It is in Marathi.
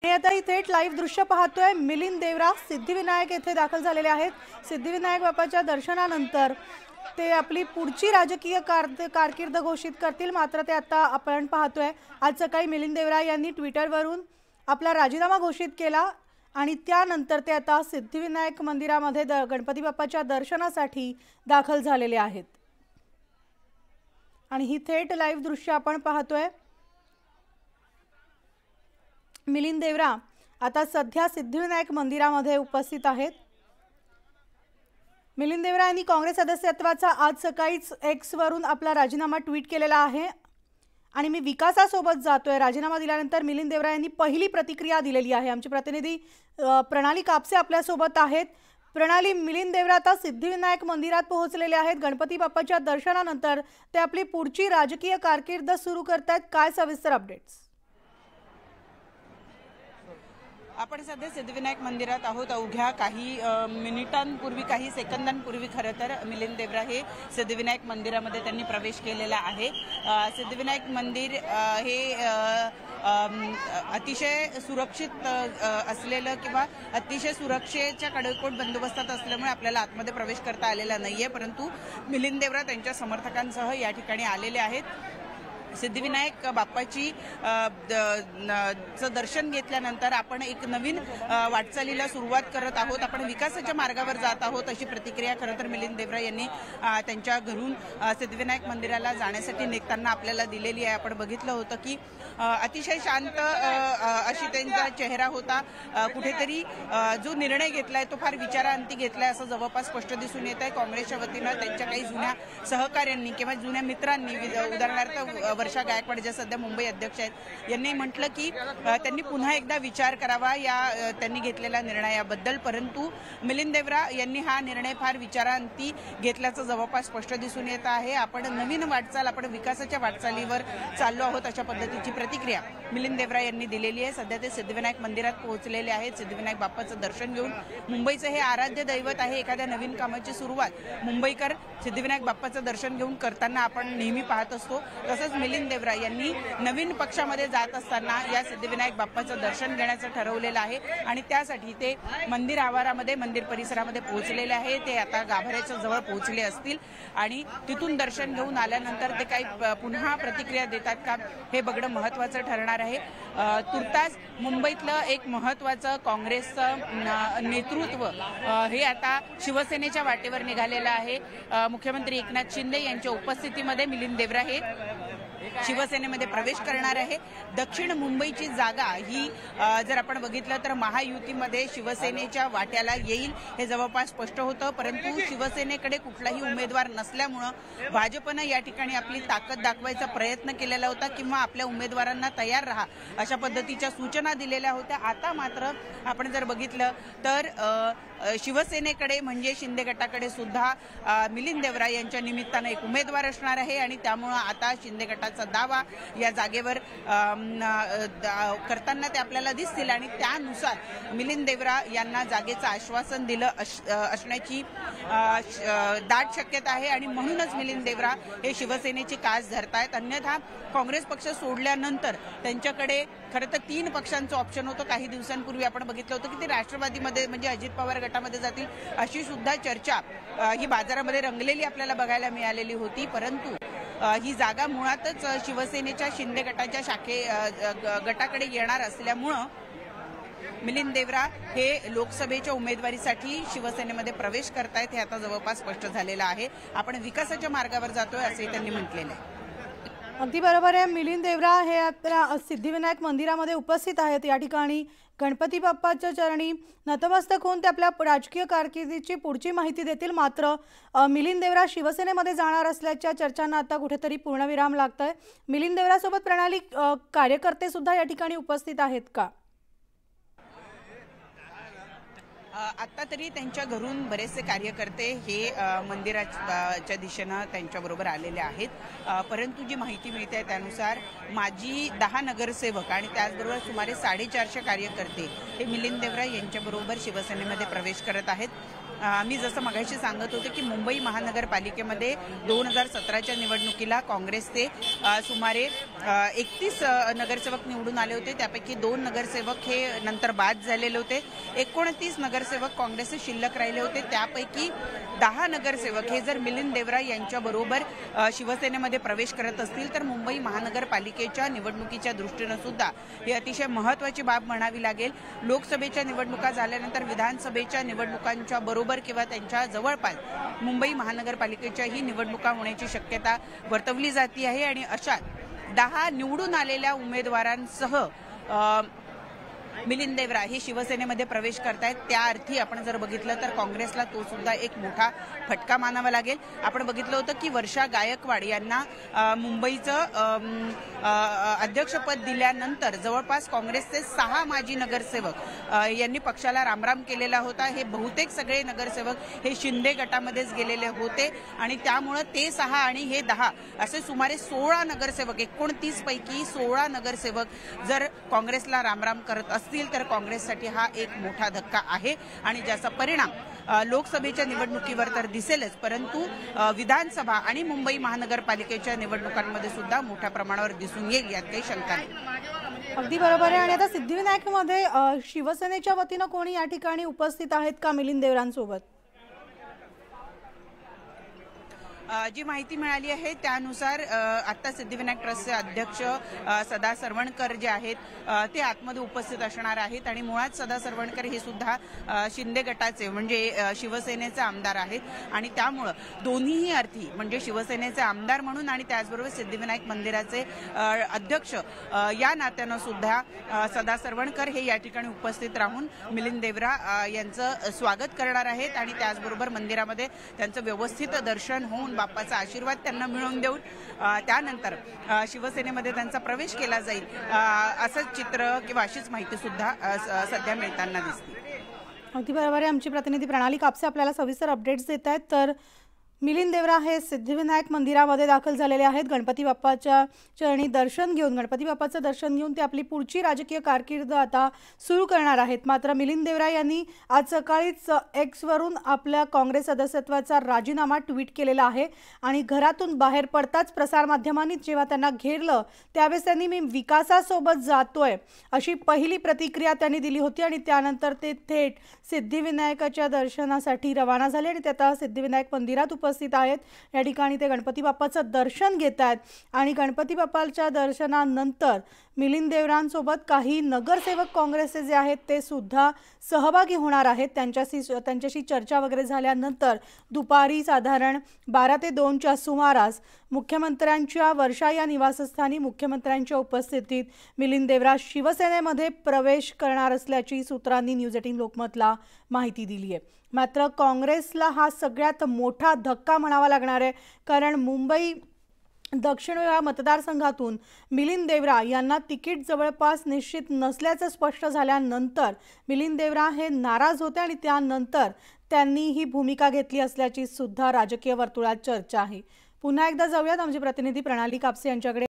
आता ही थेट लाईव्ह दृश्य पाहतोय। मिलिंद देवरा सिद्धिविनायक येथे दाखल झालेले आहेत। सिद्धिविनायक बाप्पाच्या दर्शनानंतर ते आपली पुढची राजकीय कारकीर्द घोषित करतील। मात्र ते आता आपण पाहतोय आज सकाळी मिलिंद देवरा यांनी ट्विटरवरून आपला राजीनामा घोषित केला आणि त्यानंतर ते आता सिद्धिविनायक मंदिरामध्ये गणपती बाप्पाच्या दर्शनासाठी दाखल झालेले आहेत। आणि ही थेट लाईव्ह दृश्य आपण पाहतोय। मिलिंद देवरा आता सध्या सिद्धिविनायक मंदिरामध्ये उपस्थित आहेत। मिलिंद देवरा यांनी काँग्रेस सदस्यत्वाचा आज सकाळीच एक्स वरून आपला राजीनामा ट्विट केलेला आहे आणि मी विकासासोबत जातोय। राजीनामा दिल्यानंतर मिलिंद देवरा यांनी पहिली प्रतिक्रिया दिलेली आहे। आमचे प्रतिनिधी प्रणाली कापसे आपल्या सोबत आहेत। प्रणाली, मिलिंद देवरा आता सिद्धिविनायक मंदिरात पोहोचलेले आहेत। गणपती बाप्पाच्या दर्शनानंतर ते आपली पुढची राजकीय कारकीर्द सुरू करतात। काय सविस्तर अपडेट्स? आपण सध्या सिद्धिविनायक मंदिरात आहोत। अवघ्या काही मिनिटांपूर्वी, काही सेकंदांपूर्वी खरं तर मिलिंद देवरा हे सिद्धिविनायक मंदिरामध्ये त्यांनी प्रवेश केलेला आहे। सिद्धिविनायक मंदिर हे अतिशय सुरक्षित असलेलं किंवा अतिशय सुरक्षेच्या कडेकोट बंदोबस्तात असल्यामुळे आपल्याला आतमध्ये प्रवेश करता आलेला नाहीये, परंतु मिलिंद देवरा त्यांच्या समर्थकांसह या ठिकाणी आलेले आहेत। सिद्धिविनायक बाप्पाची दर्शन घेतल्यानंतर आपण एक नवीन वाटचालीला सुरुवात करत आहोत। आपण विकासाच्या मार्गावर जात आहोत अशी प्रतिक्रिया खरं तर मिलिंद देवरा यांनी त्यांच्या घरून सिद्धिविनायक मंदिराला जाण्यासाठी निघताना आपल्याला दिलेली आहे। आपण बघितलं होतं की अतिशय शांत अशी त्यांचा चेहरा होता। कुठेतरी जो निर्णय घेतलाय तो फार विचारांती घेतलाय असं जवळपास स्पष्ट दिसून येत आहे। काँग्रेसच्या वतीनं त्यांच्या काही जुन्या सहकाऱ्यांनी किंवा जुन्या मित्रांनी, उदाहरणार्थ वर्षा गायकवाड जे सध्या मुंबई अध्यक्ष आहेत, यांनी म्हटलं की त्यांनी पुन्हा एकदा विचार करावा या त्यांनी घेतलेल्या निर्णयाबद्दल, परंतु मिलिंद देवरा यांनी हा निर्णय फार विचारांती घेतल्याचं जवळपास स्पष्ट दिसून येत आहे। आपण नवीन वाटचाल, आपण विकासाच्या वाटचालीवर चाललो आहोत अशा पद्धतीची प्रतिक्रिया मिलिंद देवरा यांनी दिलेली आहे। सध्या ते सिद्धिविनायक मंदिरात पोहोचलेले आहेत। सिद्धिविनायक बाप्पाचं दर्शन घेऊन, मुंबईचं हे आराध्य दैवत आहे, एखाद्या नवीन कामाची सुरुवात मुंबईकर सिद्धिविनायक बाप्पाचं दर्शन घेऊन करताना आपण नेहमी पाहत असतो। तसंच मिलिंद देवरा यांनी नवीन पक्षामध्ये जात असताना या सिद्धिविनायक बाप्पाचं दर्शन घेण्याचं ठरवलेलं आहे आणि त्यासाठी ते मंदिर आवारामध्ये, मंदिर परिसरामध्ये पोहोचलेले आहे। ते आता गाभाऱ्याच्या जवळ पोहोचले असतील आणि तिथून दर्शन घेऊन आल्यानंतर ते काही पुन्हा प्रतिक्रिया देतात का हे बघणं महत्त्वाचं ठरणार आहे। तुर्तास मुंबईतलं एक महत्त्वाचं काँग्रेसचं नेतृत्व हे आता शिवसेनेच्या वाटेवर निघालेलं आहे। मुख्यमंत्री एकनाथ शिंदे यांच्या उपस्थितीमध्ये मिलिंद देवरा हे शिवसेनेमध्ये प्रवेश करणार आहे। दक्षिण मुंबईची जागा ही जर आपण बघितलं तर महायुतीमध्ये शिवसेनेच्या वाट्याला येईल हे जवळपास स्पष्ट होतं, परंतु शिवसेनेकडे कुठलाही उमेदवार नसल्यामुळं भाजपनं या ठिकाणी आपली ताकद दाखवायचा प्रयत्न केलेला होता किंवा आपल्या उमेदवारांना तयार राहा अशा पद्धतीच्या सूचना दिलेल्या होत्या। आता मात्र आपण जर बघितलं तर शिवसेनेकडे म्हणजे शिंदे गटाकडे सुद्धा मिलिंद देवरा यांच्या निमित्तानं एक उमेदवार असणार आहे आणि त्यामुळं आता शिंदे गटाचा दावा या जागेवर करताना ते आपल्याला दिसतील आणि त्यानुसार मिलिंद देवरा यांना जागेचं आश्वासन दिलं असण्याची दाट शक्यता आहे आणि म्हणूनच मिलिंद देवरा हे शिवसेनेची कास धरतायत। अन्यथा काँग्रेस पक्ष सोडल्यानंतर त्यांच्याकडे खरं तर 3 पक्षांचं ऑप्शन होतं। काही दिवसांपूर्वी आपण बघितलं होतं की ते राष्ट्रवादीमध्ये म्हणजे अजित पवार गटामध्ये जातील अशी सुद्धा चर्चा ही बाजारामध्ये रंगलेली आपल्याला बघायला मिळालेली होती, परंतु ही जागा मुळातच शिवसेनेच्या शिंदे गटाच्या गटाकडे येणार असल्यामुळं मिलिंद देवरा हे लोकसभेच्या उमेदवारीसाठी शिवसेनेमध्ये प्रवेश करतायत हे आता जवळपास स्पष्ट झालेलं आहे। आपण विकासाच्या मार्गावर जातोय असंही त्यांनी म्हटलेलं आहे। अगदी बरोबर आहे। मिलिंद देवरा हे आता सिद्धिविनायक मंदिरामध्ये उपस्थित आहेत। या ठिकाणी गणपती बाप्पाच्या चरणी नतमस्तक होऊन ते आपल्या राजकीय कारकिर्दीची पुढची माहिती देतील। मात्र मिलिंद देवरा शिवसेनेमध्ये जाणार असल्याच्या चर्चांना आता कुठेतरी पूर्णविराम लागतोय। मिलिंद देवरासोबत प्रणाली कार्यकर्ते सुद्धा या ठिकाणी उपस्थित आहेत का? आता तरी त्यांच्या घरून बरेचसे कार्यकर्ते हे मंदिराच्या दिशेनं त्यांच्याबरोबर आलेले आहेत, परंतु जी माहिती मिळते त्यानुसार माजी 10 नगरसेवक आणि त्याचबरोबर सुमारे 450 कार्यकर्ते हे मिलिंद देवरा यांच्याबरोबर शिवसेनेमध्ये प्रवेश करत आहेत। मी जसं मगाशी सांगत होते की मुंबई महानगरपालिकेमध्ये 2017च्या निवडणुकीला काँग्रेसचे सुमारे 31 नगरसेवक निवडून आले होते। त्यापैकी 2 नगरसेवक हे नंतर बाद झालेले होते। 29 नगरसेवक काँग्रेसचे शिल्लक राहिले होते। त्यापैकी 10 नगरसेवक हे जर मिलिंद देवरा यांच्याबरोबर शिवसेनेमध्ये प्रवेश करत असतील तर मुंबई महानगरपालिकेच्या निवडणुकीच्या दृष्टीने सुद्धा ही अतिशय महत्त्वाची बाब म्हणावी लागेल। लोकसभेच्या निवडणुका झाल्यानंतर विधानसभेच्या निवडणुकांच्या बरोबर किंवा त्यांच्या जवळपास मुंबई महानगरपालिकेच्या ही निवडणुका होण्याची शक्यता वर्तवली जाते आहे आणि अशा 10 निवडून आलेल्या उमेदवारांसह मिलिंद देवरा हे शिवसेनेमध्ये प्रवेश करतायत। त्या अर्थी आपण जर बघितलं तर काँग्रेसला तो सुद्धा एक मोठा फटका मानावा लागेल। आपण बघितलं होतं की वर्षा गायकवाड यांना मुंबईचं अध्यक्षपद दिल्यानंतर जवळपास काँग्रेसचे 6 माजी नगरसेवक यांनी पक्षाला रामराम केलेला होता। हे बहुतेक सगळे नगरसेवक हे शिंदे गटामध्येच गेलेले होते आणि त्यामुळे ते 6 आणि हे 10 असे सुमारे 16 नगरसेवक 29 पैकी 16 नगरसेवक जर काँग्रेसला रामराम करत असतील तर काँग्रेससाठी हा एक मोठा धक्का आहे आणि ज्याचा परिणाम लोकसभेच्या निवडणुकीवर तर दिसेलच, परंतु विधानसभा आणि मुंबई महानगरपालिकेच्या निवडणुकांमध्ये सुद्धा मोठ्या प्रमाणावर दिसून येईल, यात काही शंका नाही। अगदी बरोबर आहे। आणि आता सिद्धिविनायकमध्ये शिवसेनेच्या वतीनं कोणी या ठिकाणी उपस्थित आहेत का मिलिंद देवरांसोबत? जी माहिती मिळाली आहे त्यानुसार आता सिद्धिविनायक ट्रस्टचे अध्यक्ष सदा सरवणकर जे आहेत ते आतमध्ये उपस्थित असणार आहेत आणि मुळात सदा सरवणकर हे सुद्धा शिंदे गटाचे म्हणजे शिवसेनेचे आमदार आहेत आणि त्यामुळे दोन्हीही अर्थी म्हणजे शिवसेनेचे आमदार म्हणून आणि त्याचबरोबर सिद्धिविनायक मंदिराचे अध्यक्ष या नात्यानं सुद्धा सदा सरवणकर हे या ठिकाणी उपस्थित राहून मिलिंद देवरा यांचं स्वागत करणार आहेत आणि त्याचबरोबर मंदिरामध्ये त्यांचं व्यवस्थित दर्शन होऊन बाप्पाचा आशीर्वाद त्यांना मिळवून देऊन त्यानंतर शिवसेनेमध्ये त्यांचा प्रवेश केला जाईल असं चित्र किंवा अशीच माहिती सुद्धा सध्या मिळताना दिसते। अगदी बरोबर आहे। आमची प्रतिनिधी प्रणाली कापसे आपल्याला सविस्तर अपडेट्स देत आहेत। तर मिलिंद देवरा हे सिद्धिविनायक मंदिरामध्ये दाखल झालेले आहेत। गणपती बाप्पाच्या चरणी दर्शन घेऊन गणपती बाप्पाचं दर्शन घेऊन ते आपली पुढची राजकीय कारकीर्द आता सुरू करणार आहेत। मात्र मिलिंद देवरा यांनी आज सकाळीच एक्सवरून आपल्या काँग्रेस सदस्यत्वाचा राजीनामा ट्विट केलेला आहे आणि घरातून बाहेर पडताच प्रसारमाध्यमांनी जेव्हा त्यांना घेरलं त्यावेळेस त्यांनी मी विकासासोबत जातोय अशी पहिली प्रतिक्रिया त्यांनी दिली होती आणि त्यानंतर ते थेट सिद्धिविनायकाच्या दर्शनासाठी रवाना झाले आणि ते आता सिद्धिविनायक मंदिरात उपस्थित आहेत। या ठिकाणी ते गणपती बाप्पाचं दर्शन घेत आहेत आणि गणपती बाप्पाच्या दर्शनानंतर मिलिंद देवरांसोबत काही नगरसेवक काँग्रेसचे जे आहेत ते सुद्धा सहभागी होणार आहेत। त्यांच्याशी चर्चा वगैरे झाल्यानंतर दुपारी साधारण 12 ते 2च्या सुमारास मुख्यमंत्र्यांच्या वर्षा या निवासस्थानी मुख्यमंत्र्यांच्या उपस्थितीत मिलिंद देवरा शिवसेनेमध्ये प्रवेश करणार असल्याची सूत्रांनी न्यूज 18 लोकमतला माहिती दिली आहे। मात्र काँग्रेसला हा सगळ्यात मोठा धक्का म्हणावा लागणार आहे, कारण मुंबई दक्षिण या मतदारसंघातून मिलिंद देवरा यांना तिकीट जवळपास निश्चित नसल्याचं स्पष्ट झाल्यानंतर मिलिंद देवरा हे नाराज होते आणि त्यानंतर त्यांनी ही भूमिका घेतली असल्याची सुद्धा राजकीय वर्तुळात चर्चा आहे। पुन्हा एकदा जाऊयात आमचे प्रतिनिधी प्रणाली कापसे यांच्याकडे।